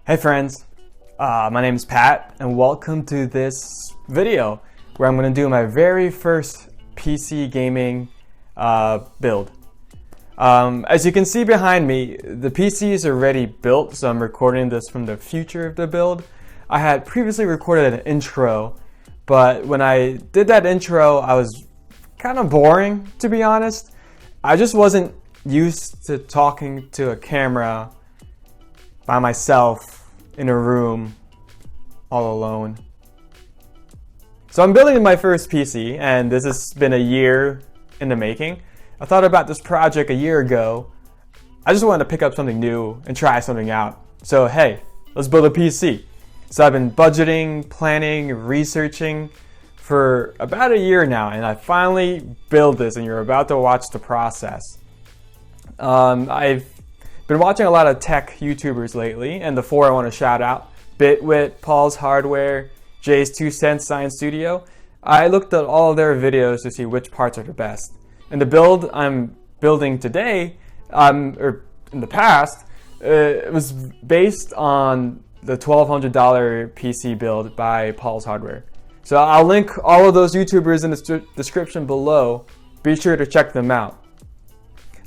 Hey friends, my name is Pat and welcome to this video where I'm going to do my very first PC gaming build. As you can see behind me, the PC is already built, so I'm recording this from the future of the build. I had previously recorded an intro, but when I did that intro, I was kind of boring, to be honest. I just wasn't used to talking to a camera by myself in a room all alone. So I'm building my first PC, and this has been a year in the making. I thought about this project a year ago. I just wanted to pick up something new and try something out. So hey, let's build a PC. So I've been budgeting, planning, researching for about a year now, and I finally built this, and you're about to watch the process. I've been watching a lot of tech YouTubers lately, and the four I want to shout out: Bitwit, Paul's Hardware, Jay's 2 Cents Science Studio. I looked at all of their videos to see which parts are the best. And the build I'm building today, or in the past, it was based on the $1,200 PC build by Paul's Hardware. So I'll link all of those YouTubers in the description below. Be sure to check them out.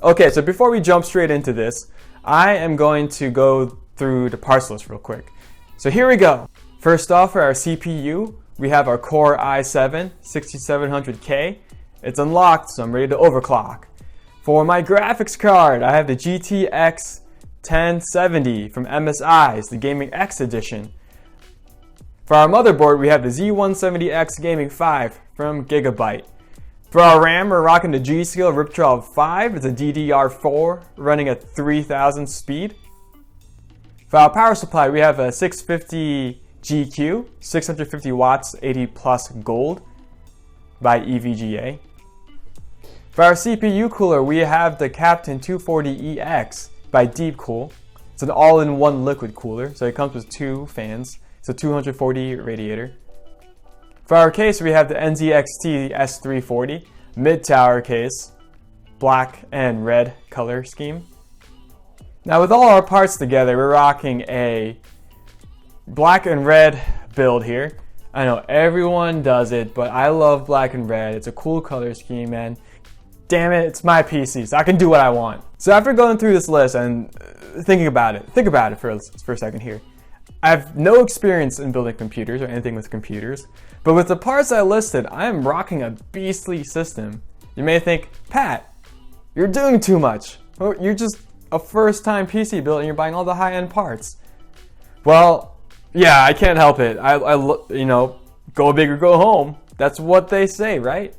Okay, so before we jump straight into this, I am going to go through the parts list real quick. So here we go. First off, for our CPU, we have our Core i7-6700k. It's unlocked, so I'm ready to overclock. For my graphics card, I have the GTX 1070 from MSI, it's the Gaming X edition. For our motherboard, we have the Z170X Gaming 5 from Gigabyte. For our RAM, we're rocking the G.Skill Ripjaws 5. It's a DDR4 running at 3000 speed. For our power supply, we have a 650 GQ, 650 watts, 80 plus gold by EVGA. For our CPU cooler, we have the Captain 240EX by Deepcool. It's an all-in-one liquid cooler, so it comes with two fans. It's a 240 radiator. For our case, we have the NZXT S340 mid-tower case, black and red color scheme. Now with all our parts together, we're rocking a black and red build here. I know everyone does it, but I love black and red. It's a cool color scheme, and damn it, it's my PC, so I can do what I want. So after going through this list and think about it for a second here. I have no experience in building computers or anything with computers, but with the parts I listed, I am rocking a beastly system. You may think, Pat, you're doing too much. You're just a first-time PC builder and you're buying all the high-end parts. Well, yeah, I can't help it. You know, go big or go home. That's what they say, right?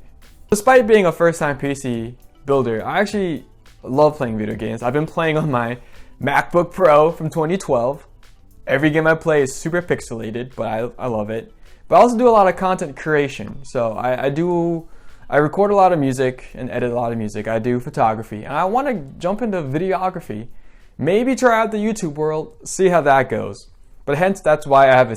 Despite being a first-time PC builder, I actually love playing video games. I've been playing on my MacBook Pro from 2012. Every game I play is super pixelated, but I love it. But I also do a lot of content creation. So I record a lot of music and edit a lot of music. I do photography, and I want to jump into videography. Maybe try out the YouTube world, see how that goes. But hence, that's why I have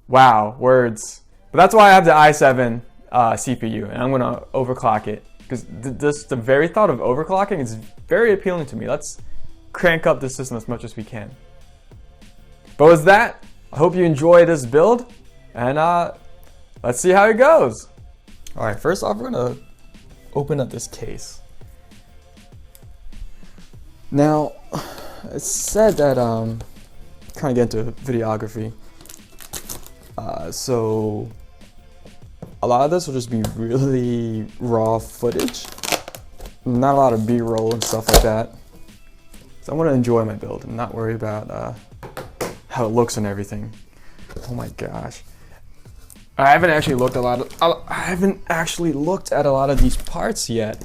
wow, words. But that's why I have the i7 CPU, and I'm gonna overclock it because the very thought of overclocking is very appealing to me. Let's crank up the system as much as we can. But with that, I hope you enjoy this build, and let's see how it goes. All right, first off, we're gonna open up this case. Now, it's said that trying to get into videography, so a lot of this will just be really raw footage, not a lot of B-roll and stuff like that. So I want to enjoy my build and not worry about how it looks and everything. Oh my gosh. I haven't actually looked at a lot of these parts yet.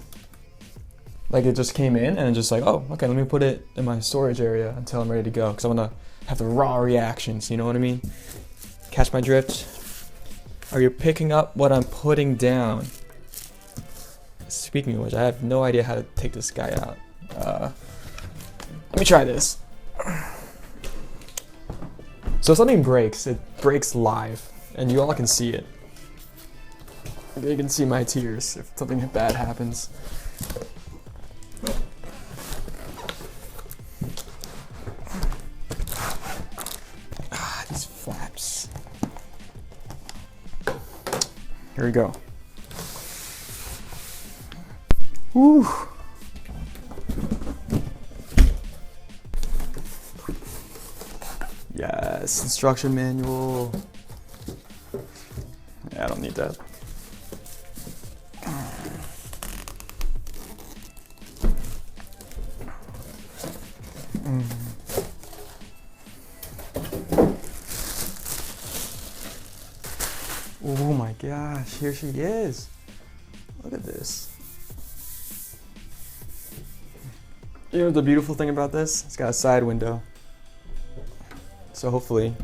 Like, it just came in and just like, oh, okay, let me put it in my storage area until I'm ready to go, because I want to have the raw reactions, you know what I mean? Catch my drift? Are you picking up what I'm putting down? Speaking of which, I have no idea how to take this guy out. Let me try this. So if something breaks, it breaks live, and you all can see it. You can see my tears if something bad happens. Here we go. Woo. Yes, instruction manual. Yeah, I don't need that. Oh my gosh, here she is. Look at this. You know the beautiful thing about this? It's got a side window. So hopefully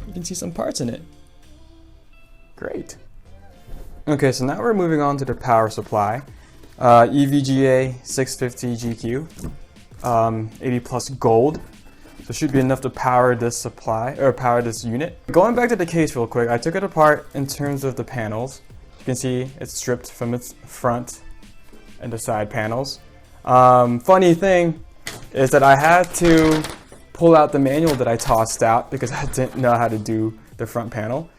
you can see some parts in it. Great. Okay, so now we're moving on to the power supply. EVGA 650 GQ, 80 plus gold. So it should be enough to power this supply, or power this unit. Going back to the case real quick, I took it apart in terms of the panels. You can see it's stripped from its front and the side panels. Funny thing is that I had to pull out the manual that I tossed out because I didn't know how to do the front panel.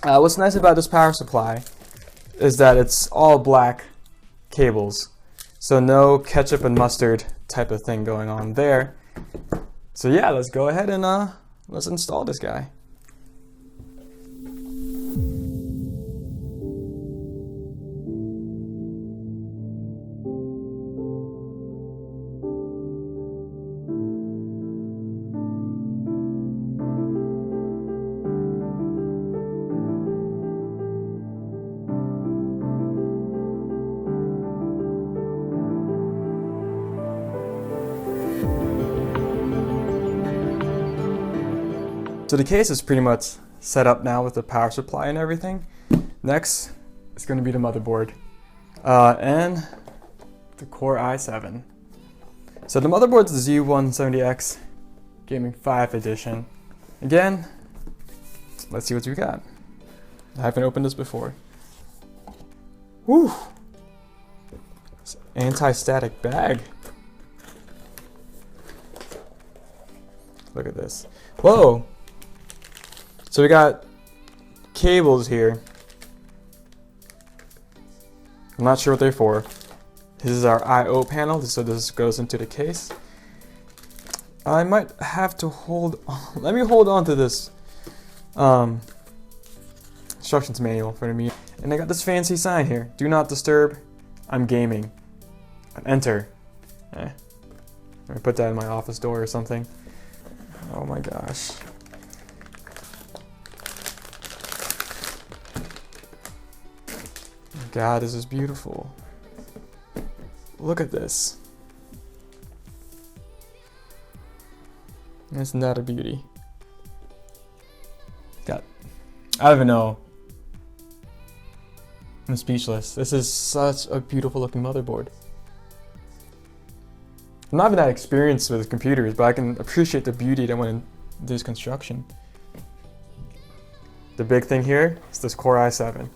What's nice about this power supply is that it's all black cables. So no ketchup and mustard type of thing going on there. So yeah, let's go ahead and let's install this guy. So the case is pretty much set up now with the power supply and everything. Next is going to be the motherboard and the Core i7. So the motherboard is the Z170X Gaming 5 Edition. Again, let's see what we got. I haven't opened this before. Woo! It's an anti-static bag. Look at this. Whoa! So we got cables here. I'm not sure what they're for. This is our I/O panel, so this goes into the case. I might have to hold on. Let me hold on to this instructions manual for me. And I got this fancy sign here. Do not disturb. I'm gaming. Enter. Let me put that in my office door or something. Oh my gosh. God, this is beautiful. Look at this. Isn't that a beauty? God, I don't even know. I'm speechless. This is such a beautiful looking motherboard. I'm not even that experienced with computers, but I can appreciate the beauty that went into this construction. The big thing here is this Core i7.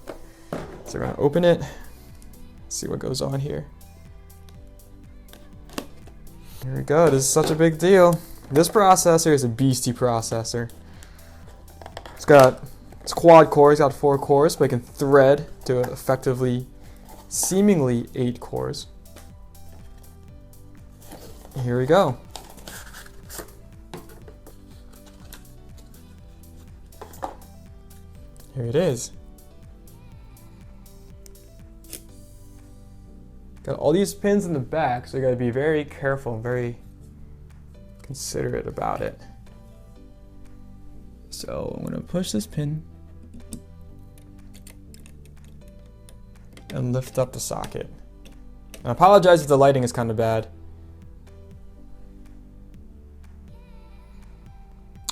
So we're gonna open it, see what goes on here. Here we go, this is such a big deal. This processor is a beastie processor. It's quad core, it's got 4 cores, but it can thread to effectively, seemingly 8 cores. Here we go. Here it is. Got all these pins in the back, so you gotta be very careful and very considerate about it. So I'm gonna push this pin and lift up the socket. I apologize if the lighting is kind of bad.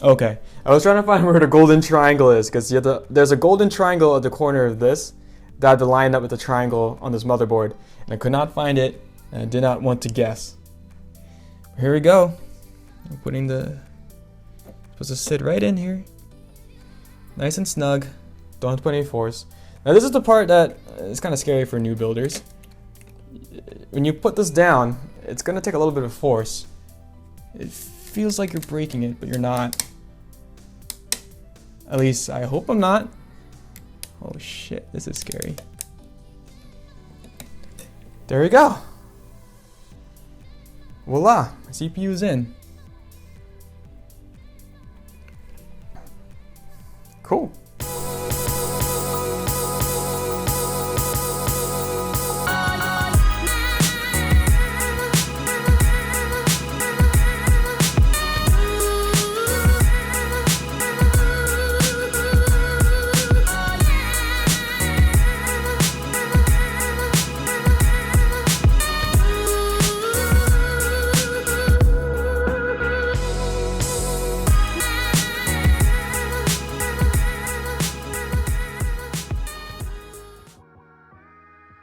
Okay, I was trying to find where the golden triangle is, because there's a golden triangle at the corner of this that I had to line up with the triangle on this motherboard, and I could not find it, and I did not want to guess. Here we go. I'm putting supposed to sit right in here. Nice and snug. Don't have to put any force. Now this is the part that is kind of scary for new builders. When you put this down, it's going to take a little bit of force. It feels like you're breaking it, but you're not. At least I hope I'm not. Oh shit, this is scary. There we go. Voila, my CPU is in. Cool.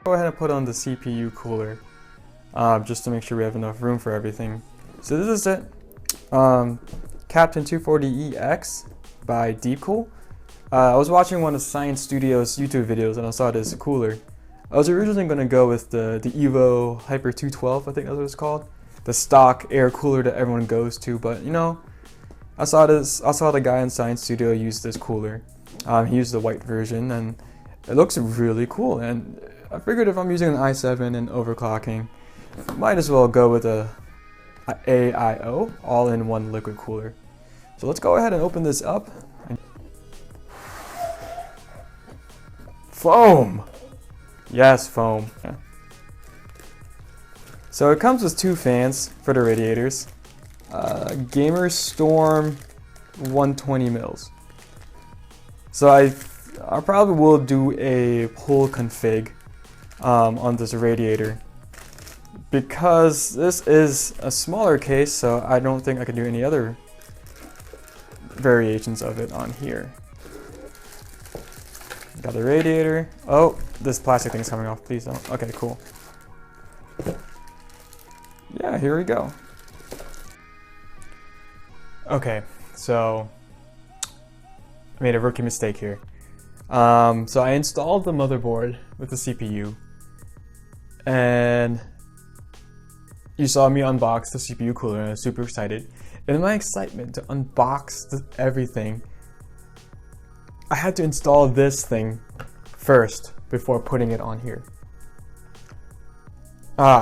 Go ahead and put on the CPU cooler just to make sure we have enough room for everything. So this is it, Captain 240EX by Deepcool. I was watching one of Science Studio's YouTube videos and I saw this cooler. I was originally going to go with the Evo Hyper 212, I think that's what it's called, the stock air cooler that everyone goes to. But you know, I saw the guy in Science Studio use this cooler. He used the white version and it looks really cool. And I figured if I'm using an i7 and overclocking, might as well go with a AIO, all-in-one liquid cooler. So let's go ahead and open this up. Foam! Yes, foam. Yeah. So it comes with two fans for the radiators. Gamer Storm 120 mils. So I probably will do a pull config on this radiator because this is a smaller case, so I don't think I can do any other variations of it on here. Got the radiator. Oh, this plastic thing is coming off. Please don't. Okay, cool. Yeah, here we go. Okay, so I made a rookie mistake here. So I installed the motherboard with the CPU, and you saw me unbox the CPU cooler and I was super excited. And in my excitement to unbox everything, I had to install this thing first before putting it on here.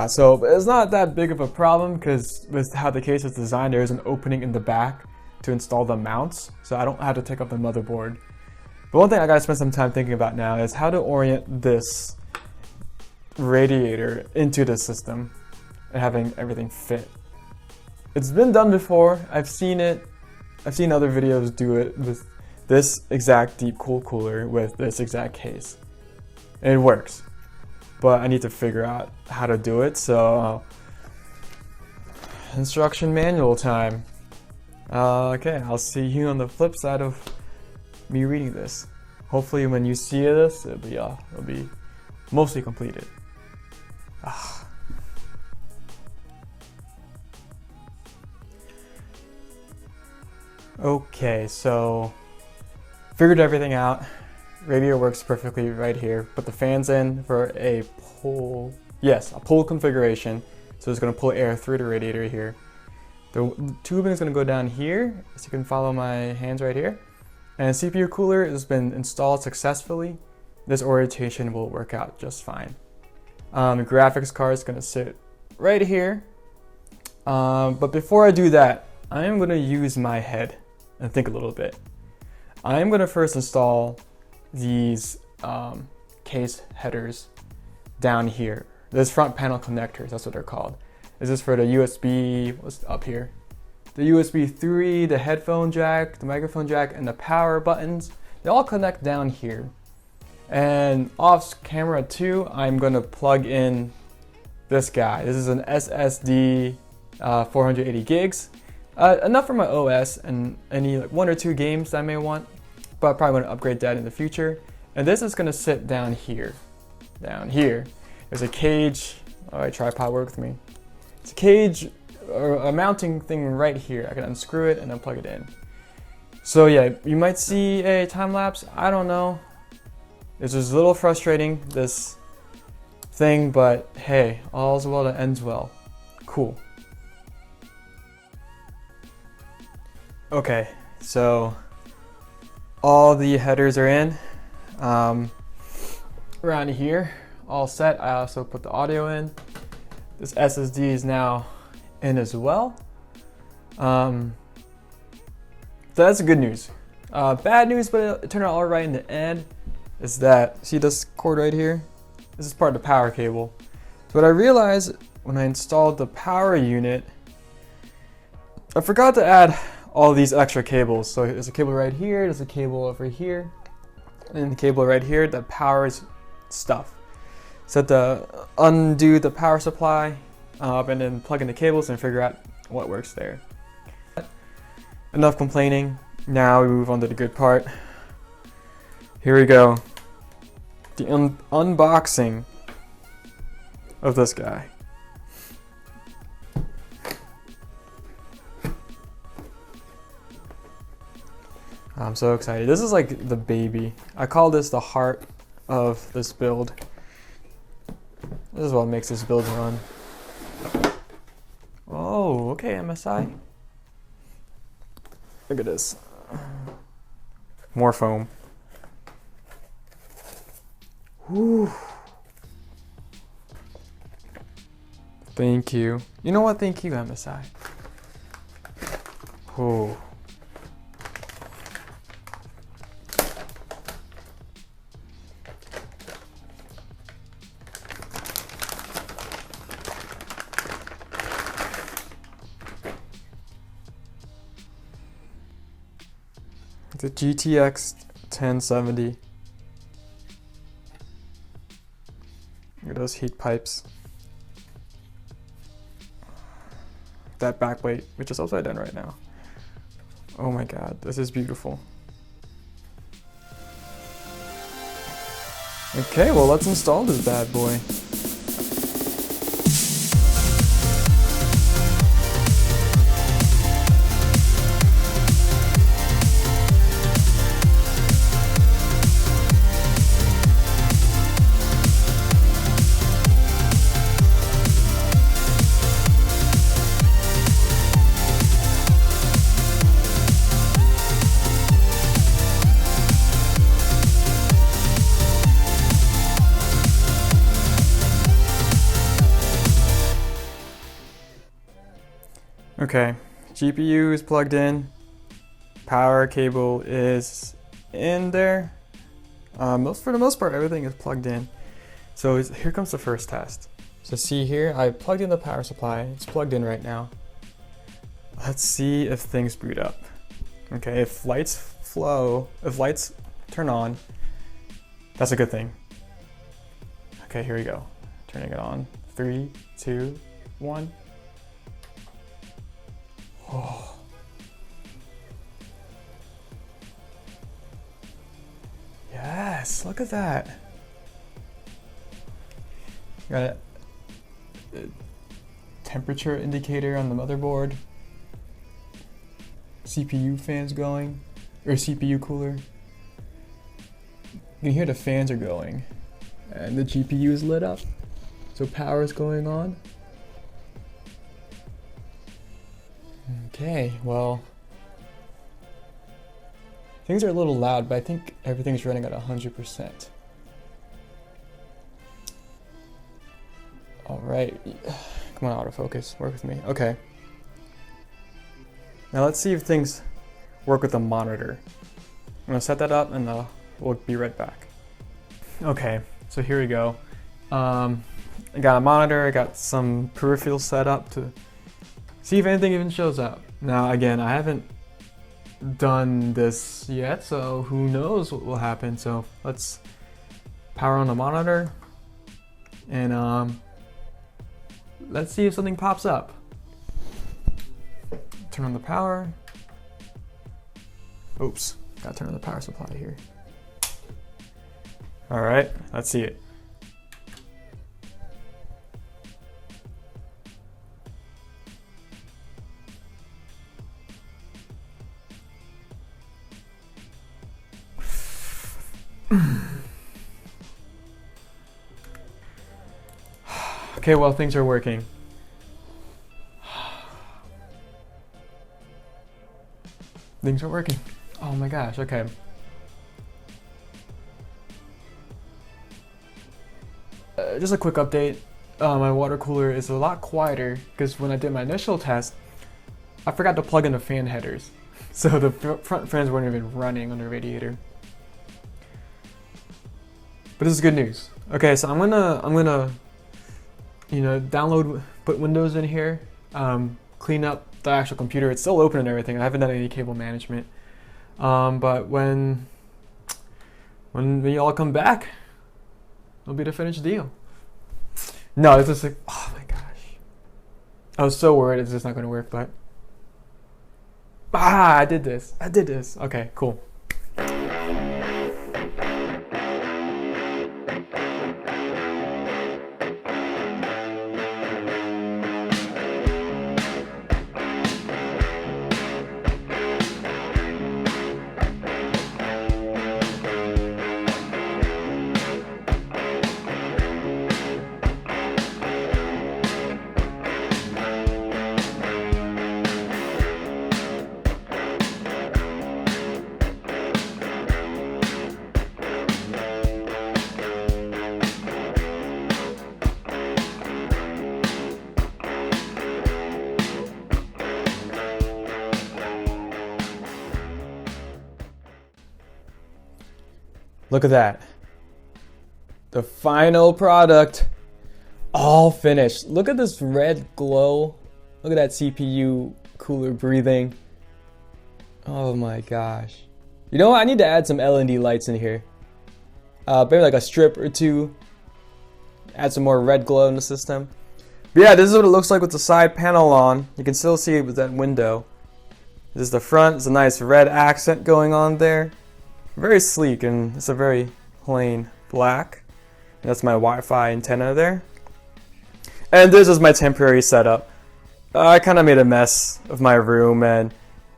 So it's not that big of a problem because with how the case is designed, there is an opening in the back to install the mounts, so I don't have to take up the motherboard. But one thing I gotta spend some time thinking about now is how to orient this radiator into the system and having everything fit. It's been done before, I've seen it. I've seen other videos do it with this exact Deepcool cooler with this exact case. And it works. But I need to figure out how to do it, so instruction manual time. Okay, I'll see you on the flip side of me reading this. Hopefully when you see this, it'll be mostly completed. Okay, so figured everything out. Radio works perfectly right here. Put the fans in for a pull configuration. So it's going to pull air through the radiator here. The tubing is going to go down here, so you can follow my hands right here. And the CPU cooler has been installed successfully. This orientation will work out just fine. The graphics card is going to sit right here. But before I do that, I am going to use my head and think a little bit. I am going to first install these case headers down here. This front panel connectors, that's what they're called. This is for the USB, what's up here? The USB 3, the headphone jack, the microphone jack, and the power buttons. They all connect down here. And off camera too, I'm gonna plug in this guy. This is an SSD 480 gigs. Enough for my OS and any like 1 or 2 games that I may want, but I'm probably gonna upgrade that in the future. And this is gonna sit down here. Down here. There's a cage. All right, tripod, work with me. It's a cage or a mounting thing right here. I can unscrew it and then plug it in. So yeah, you might see a time lapse. I don't know. It's just a little frustrating, this thing, but hey, all's well that ends well. Cool. Okay, so all the headers are in. Around here, all set. I also put the audio in. This SSD is now in as well. So that's good news. Bad news, but it turned out all right in the end, is that, see this cord right here? This is part of the power cable. So what I realized when I installed the power unit, I forgot to add all these extra cables. So there's a cable right here, there's a cable over here, and then the cable right here that powers stuff. So to undo the power supply and then plug in the cables and figure out what works there. Enough complaining. Now we move on to the good part. Here we go. The unboxing of this guy. I'm so excited. This is like the baby. I call this the heart of this build. This is what makes this build run. Oh, okay, MSI. Look at this. More foam. Whew. Thank you. You know what? Thank you, MSI. Oh. The GTX 1070. Look at those heat pipes. That backplate, which is upside down right now. Oh my god, this is beautiful. Okay, well let's install this bad boy. Okay, GPU is plugged in, power cable is in there. For the most part, everything is plugged in. So here comes the first test. So see here, I plugged in the power supply. It's plugged in right now. Let's see if things boot up. Okay, if lights turn on, that's a good thing. Okay, here we go. Turning it on. 3, 2, 1. Oh. Yes, look at that. Got a temperature indicator on the motherboard. CPU fans going, or CPU cooler. You can hear the fans are going, and the GPU is lit up, so power is going on. Okay, well, things are a little loud, but I think everything's running at 100%. All right, come on, autofocus, work with me. Okay. Now let's see if things work with the monitor. I'm gonna set that up and we'll be right back. Okay, so here we go. I got a monitor, I got some peripherals set up to see if anything even shows up. Now again, I haven't done this yet, so who knows what will happen. So let's power on the monitor and let's see if something pops up. Turn on the power. Oops, gotta turn on the power supply here. All right, let's see it. Okay, well, things are working. Things are working. Oh my gosh, okay. just a quick update. My water cooler is a lot quieter because when I did my initial test, I forgot to plug in the fan headers. So the front fans weren't even running on the radiator. But this is good news. Okay, so I'm gonna put Windows in here, clean up the actual computer. It's still open and everything. I haven't done any cable management. But when you all come back, it'll be the finished deal. No, it's just like, oh my gosh. I was so worried it's just not gonna work, but I did this. Okay, cool. Look at that. The final product, all finished. Look at this red glow. Look at that CPU cooler breathing. Oh my gosh. You know what? I need to add some LED lights in here. Maybe like a strip or two. Add some more red glow in the system. But yeah, this is what it looks like with the side panel on. You can still see it with that window. This is the front. It's a nice red accent going on there. Very sleek, and it's a very plain black. And that's my Wi-Fi antenna there. And this is my temporary setup. I kind of made a mess of my room, and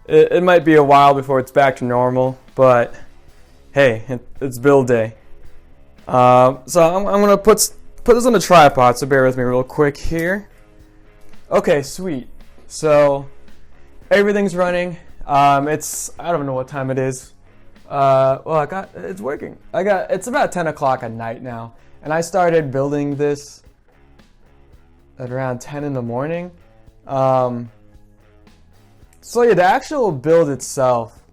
it might be a while before it's back to normal, but hey, it's build day. So I'm gonna put this on a tripod, so bear with me real quick here. Okay, sweet. So everything's running. I don't know what time it is. It's working. It's about 10 o'clock at night now, and I started building this at around 10 in the morning. So yeah, the actual build itself,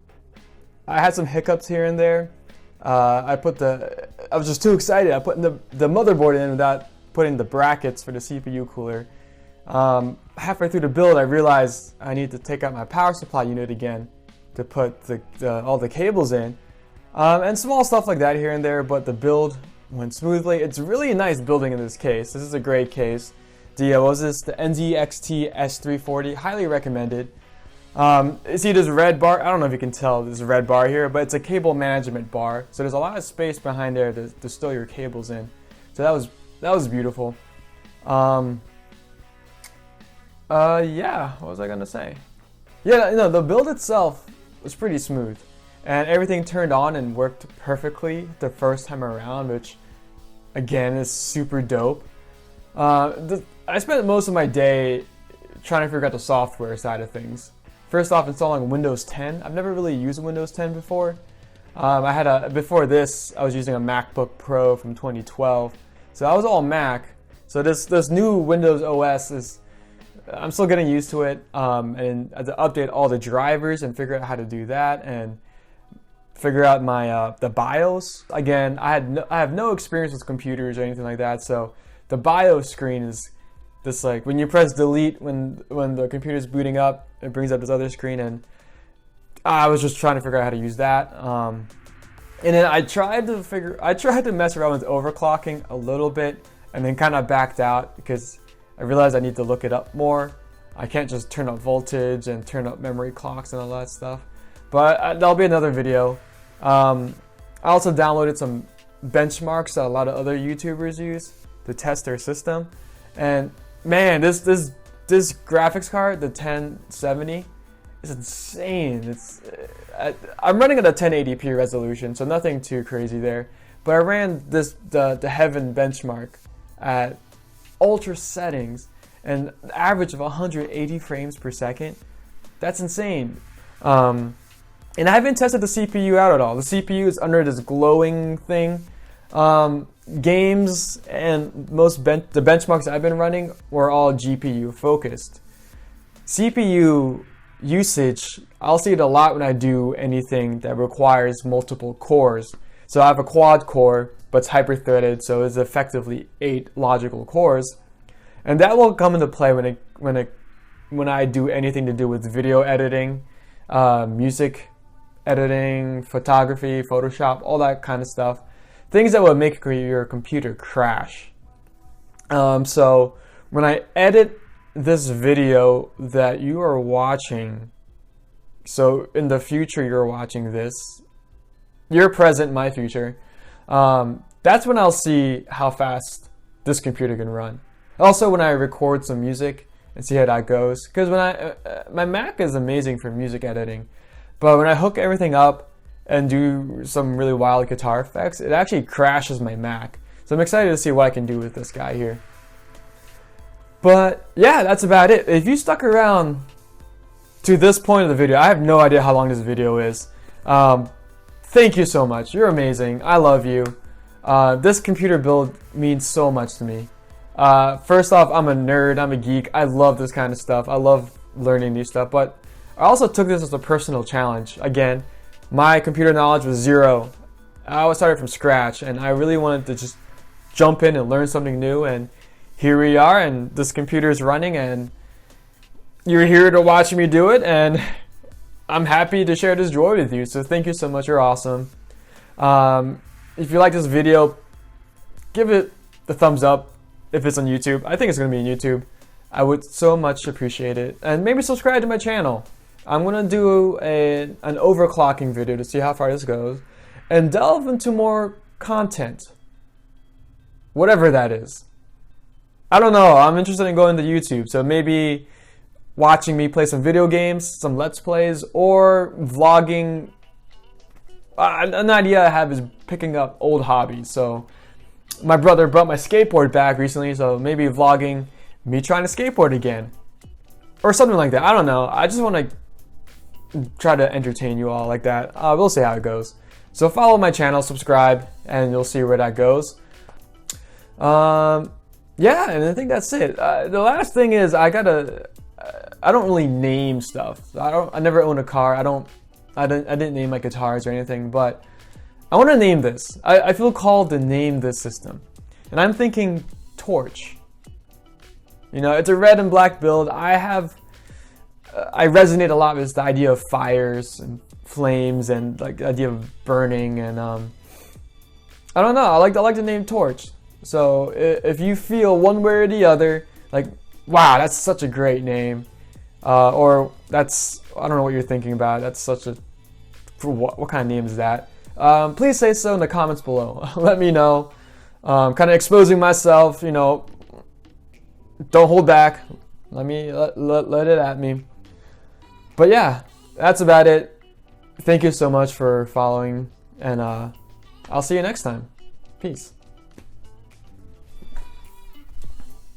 I had some hiccups here and there. I was just too excited. I put the motherboard in without putting the brackets for the CPU cooler. Halfway through the build, I realized I need to take out my power supply unit again to put all the cables in, and small stuff like that here and there, but the build went smoothly. It's really a nice building in this case. This is a great case. The NZXT S340, highly recommended. See this red bar? I don't know if you can tell this red bar here, but it's a cable management bar. So there's a lot of space behind there to store your cables in. So that was beautiful. Yeah, what was I gonna say? Yeah, the build itself was pretty smooth, and everything turned on and worked perfectly the first time around, which again is super dope. I spent most of my day trying to figure out the software side of things. First off, installing Windows 10. I've never really used Windows 10 before. Before this, I was using a MacBook Pro from 2012, so that was all Mac. So this new Windows OS I'm still getting used to it, and I had to update all the drivers and figure out how to do that, and figure out my the BIOS. Again, I have no experience with computers or anything like that, so the BIOS screen is this, like when you press delete when the computer's booting up, it brings up this other screen, and I was just trying to figure out how to use that. And then I tried to mess around with overclocking a little bit, and then kind of backed out because I realized I need to look it up more. I can't just turn up voltage and turn up memory clocks and all that stuff. But that'll be another video. I also downloaded some benchmarks that a lot of other YouTubers use to test their system. And man, this graphics card, the 1070, is insane. I'm running at a 1080p resolution, so nothing too crazy there. But I ran the Heaven benchmark at ultra settings and an average of 180 frames per second. That's insane. And I haven't tested the CPU out at all. The CPU is under this glowing thing. Games and the benchmarks I've been running were all GPU focused. CPU usage, I'll see it a lot when I do anything that requires multiple cores. So I have a quad core, but it's hyper-threaded, so it's effectively 8 logical cores. And that will come into play when I do anything to do with video editing, music editing, photography, Photoshop, all that kind of stuff. Things that would make your computer crash. So when I edit this video that you are watching, so in the future you're watching this, your present, my future, that's when I'll see how fast this computer can run. Also when I record some music and see how that goes, because my Mac is amazing for music editing, but when I hook everything up and do some really wild guitar effects, it actually crashes my Mac. So I'm excited to see what I can do with this guy here. But yeah, that's about it. If you stuck around to this point of the video, I have no idea how long this video is. Thank you so much. You're amazing. I love you. This computer build means so much to me. First off, I'm a nerd. I'm a geek. I love this kind of stuff. I love learning new stuff. But I also took this as a personal challenge. Again, my computer knowledge was zero. I was started from scratch, and I really wanted to just jump in and learn something new. And here we are, and this computer is running, and you're here to watch me do it, and I'm happy to share this joy with you. So thank you so much. You're awesome. If you like this video, give it the thumbs up. If it's on YouTube, I think it's going to be on YouTube. I would so much appreciate it. And maybe subscribe to my channel. I'm going to do an overclocking video to see how far this goes and delve into more content. Whatever that is. I don't know. I'm interested in going to YouTube. So maybe watching me play some video games, some Let's Plays, or vlogging. An idea I have is picking up old hobbies. So my brother brought my skateboard back recently, so maybe vlogging me trying to skateboard again. Or something like that. I don't know. I just want to try to entertain you all like that. We'll see how it goes. So follow my channel, subscribe, and you'll see where that goes. Yeah, and I think that's it. The last thing is I don't really name stuff. I never owned a car. I didn't name my guitars or anything, but I want to name this. I feel called to name this system. And I'm thinking Torch. You know, it's a red and black build. I resonate a lot with the idea of fires and flames and like the idea of burning, and I don't know, I like the name Torch. So if you feel one way or the other, like, wow, that's such a great name, or that's, I don't know what you're thinking about, that's such a, for what kind of name is that? Please say so in the comments below. Let me know. Kind of exposing myself, you know. Don't hold back. Let it at me. But yeah, that's about it. Thank you so much for following, and I'll see you next time. Peace.